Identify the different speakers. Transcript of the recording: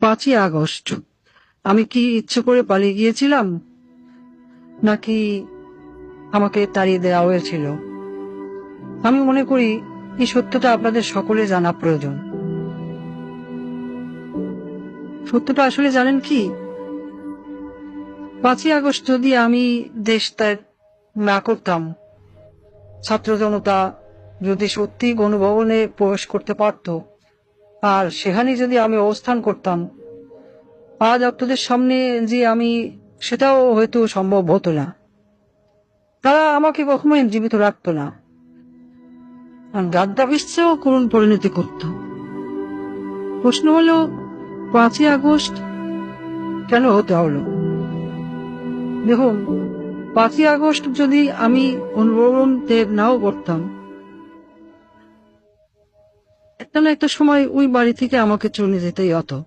Speaker 1: 5ই August আমি কি ইচ্ছে করে পালিয়ে গিয়েছিলাম, নাকি আমাকে তাড়িয়ে দেওয়া হয়েছিল? আমি মনে করি এই সত্যটা আপনাদের সকলে জানা প্রয়োজন। সত্যটা আসলে জানেন কি, 5ই আগস্ট যদি আমি দেশ ত্যাগ না করতাম, ছাত্র জনতা যদি সত্যি গণভবনে প্রবেশ করতে পারত, আর সেখানে যদি আমি অবস্থান করতাম, আজ আপনাদের সামনে যে আমি, সেটাও হয়তো সম্ভব হতো না। তারা আমাকে কখনোই জীবিত রাখতো না, গাদ্দাফির চেয়েও করুণ পরিণতি করত। প্রশ্ন হলো, 5ই আগস্ট কেন হতে হলো? দেখুন, 5ই আগস্ট যদি আমি অনুভবন ত্যাগ নাও করতাম, একটা না একটা সময় ওই বাড়ি থেকে আমাকে চলে যেতেই হতো।